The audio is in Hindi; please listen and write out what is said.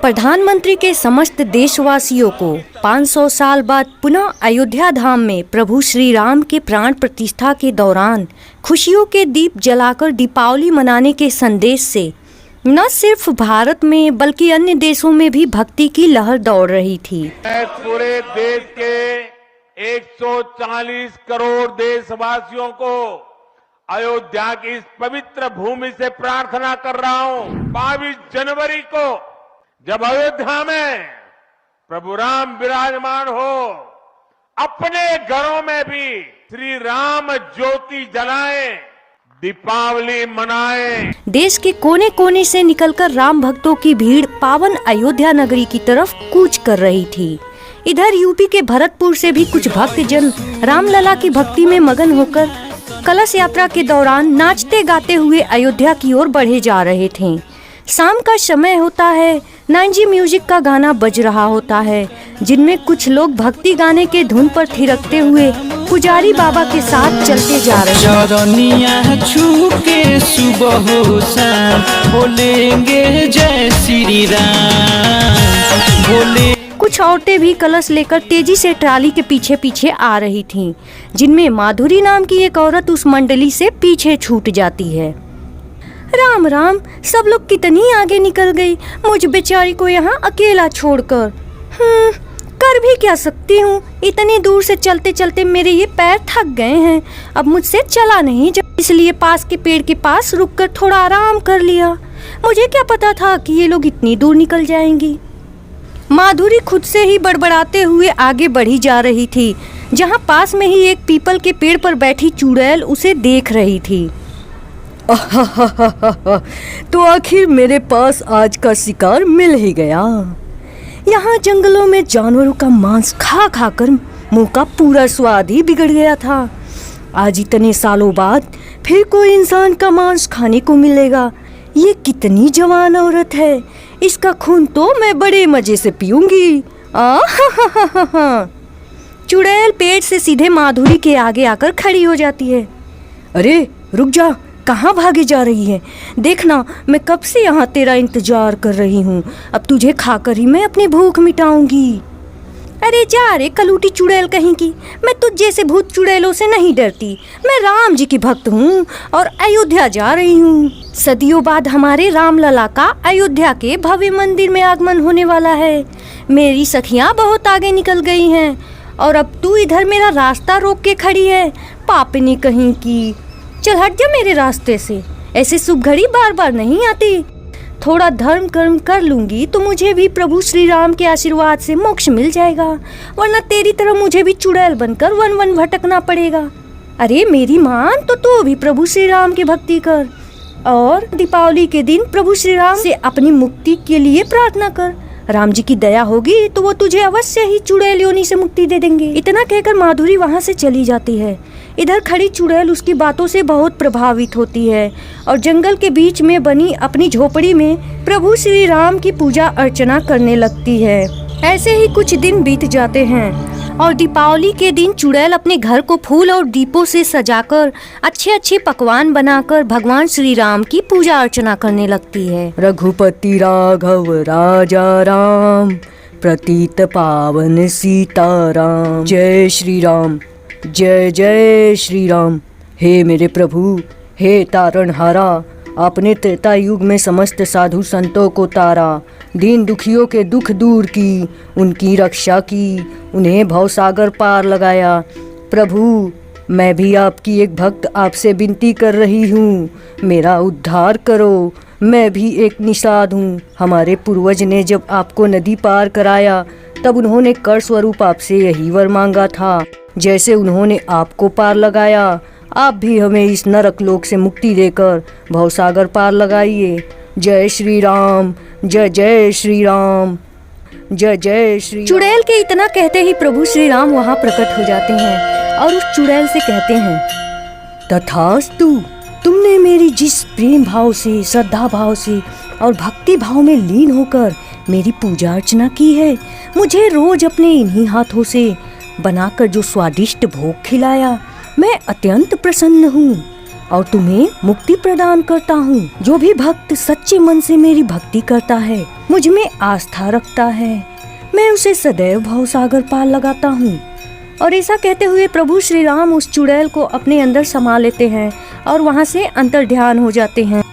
प्रधानमंत्री के समस्त देशवासियों को 500 साल बाद पुनः अयोध्या धाम में प्रभु श्री राम के प्राण प्रतिष्ठा के दौरान खुशियों के दीप जलाकर दीपावली मनाने के संदेश से न सिर्फ भारत में बल्कि अन्य देशों में भी भक्ति की लहर दौड़ रही थी। पूरे देश के 140 करोड़ देशवासियों को अयोध्या की इस पवित्र भूमि से प्रार्थना कर रहा हूं। 22 जनवरी को जब अयोध्या में प्रभु राम विराजमान हो, अपने घरों में भी श्री राम ज्योति जलाएं, दीपावली मनाएं। देश के कोने कोने से निकलकर राम भक्तों की भीड़ पावन अयोध्या नगरी की तरफ कूच कर रही थी। इधर यूपी के भरतपुर से भी कुछ भक्तजन रामलला की भक्ति में मगन होकर कलश यात्रा के दौरान नाचते गाते हुए अयोध्या की ओर बढ़े जा रहे थे। शाम का समय होता है, 9G म्यूजिक का गाना बज रहा होता है, जिनमें कुछ लोग भक्ति गाने के धुन पर थिरकते हुए पुजारी बाबा के साथ चलते जा रहे हैं। चरनिया छू के सुबह हो शाम बोलेंगे जय श्री राम बोले। कुछ औरतें भी कलश लेकर तेजी से ट्राली के पीछे पीछे आ रही थीं, जिनमें माधुरी नाम की एक औरत उस मंडली से पीछे छूट जाती है। राम राम, सब लोग कितनी आगे निकल गई, मुझ बेचारी को यहाँ अकेला छोड़कर। कर भी क्या सकती हूँ, इतनी दूर से चलते चलते मेरे ये पैर थक गए हैं, अब मुझसे चला नहीं जा, इसलिए पास के पेड़ के पास रुककर थोड़ा आराम कर लिया। मुझे क्या पता था कि ये लोग इतनी दूर निकल जाएंगी। माधुरी खुद से ही बड़बड़ाते हुए आगे बढ़ी जा रही थी, जहाँ पास में ही एक पीपल के पेड़ पर बैठी चुड़ैल उसे देख रही थी। तो आखिर मेरे पास आज का शिकार मिल ही गया। यहाँ जंगलों में जानवरों का मांस खा खा कर मुंह का पूरा स्वाद ही बिगड़ गया था। आज इतने सालों बाद फिर कोई इंसान का मांस खाने को मिलेगा। ये कितनी जवान औरत है, इसका खून तो मैं बड़े मजे से पीऊंगी। चुड़ैल पेड़ से सीधे माधुरी के आगे आकर खड़ी हो जाती है। अरे रुक जा, कहाँ भागे जा रही है? देखना, मैं कब से यहाँ तेरा इंतजार कर रही हूँ। अब तुझे खाकर ही मैं अपनी भूख मिटाऊंगी। अरे जा रे कलूटी चुड़ैल कहीं की, मैं तुझ जैसे भूत चुड़ैलों से नहीं डरती। मैं राम जी की भक्त हूँ और अयोध्या जा रही हूँ। सदियों बाद हमारे रामलला का अयोध्या के भव्य मंदिर में आगमन होने वाला है। मेरी सखियाँ बहुत आगे निकल गई हैं और अब तू इधर मेरा रास्ता रोक के खड़ी है, पापनी कहीं की। चल हट जा मेरे रास्ते से, ऐसे शुभ घड़ी बार बार नहीं आती। थोड़ा धर्म कर्म कर लूंगी तो मुझे भी प्रभु श्री राम के आशीर्वाद से मोक्ष मिल जाएगा, वरना तेरी तरह मुझे भी चुड़ैल बनकर वन वन भटकना पड़ेगा। अरे मेरी मान तो तू भी प्रभु श्री राम की भक्ति कर और दीपावली के दिन प्रभु श्री राम से अपनी मुक्ति के लिए प्रार्थना कर। राम जी की दया होगी तो वो तुझे अवश्य ही चुड़ैल योनि से मुक्ति दे देंगे। इतना कहकर माधुरी वहाँ से चली जाती है। इधर खड़ी चुड़ैल उसकी बातों से बहुत प्रभावित होती है और जंगल के बीच में बनी अपनी झोपड़ी में प्रभु श्री राम की पूजा अर्चना करने लगती है। ऐसे ही कुछ दिन बीत जाते हैं और दीपावली के दिन चुड़ैल अपने घर को फूल और दीपों से सजाकर अच्छे अच्छे पकवान बनाकर भगवान श्री राम की पूजा अर्चना करने लगती है। रघुपति राघव राजा राम, प्रतीत पावन सीताराम। जय श्री राम, जय जय श्री राम। हे मेरे प्रभु, हे तारणहारा, आपने त्रेता युग में समस्त साधु संतों को तारा, दीन दुखियों के दुख दूर की, उनकी रक्षा की, उन्हें भवसागर पार लगाया। प्रभु, मैं भी आपकी एक भक्त आपसे विनती कर रही हूँ, मेरा उद्धार करो। मैं भी एक निषाद हूँ। हमारे पूर्वज ने जब आपको नदी पार कराया तब उन्होंने कर स्वरूप आपसे यही वर मांगा था। जैसे उन्होंने आपको पार लगाया, आप भी हमें इस नरक लोक से मुक्ति देकर भवसागर पार लगाइए। जय श्री राम, जय जय श्री राम, जय जय श्री। चुड़ैल के इतना कहते ही प्रभु श्री राम वहाँ प्रकट हो जाते हैं और उस चुड़ैल से कहते हैं, तथास्तु, तुमने मेरी जिस प्रेम भाव से, श्रद्धा भाव से और भक्ति भाव में लीन होकर मेरी पूजा अर्चना की है, मुझे रोज अपने इन्हीं हाथों से बनाकर जो स्वादिष्ट भोग खिलाया, मैं अत्यंत प्रसन्न हूँ। और तुम्हें मुक्ति प्रदान करता हूँ। जो भी भक्त सच्चे मन से मेरी भक्ति करता है, मुझ में आस्था रखता है, मैं उसे सदैव भवसागर पार लगाता हूँ। और ऐसा कहते हुए प्रभु श्री राम उस चुड़ैल को अपने अंदर समा लेते हैं और वहाँ से अंतर्ध्यान हो जाते हैं।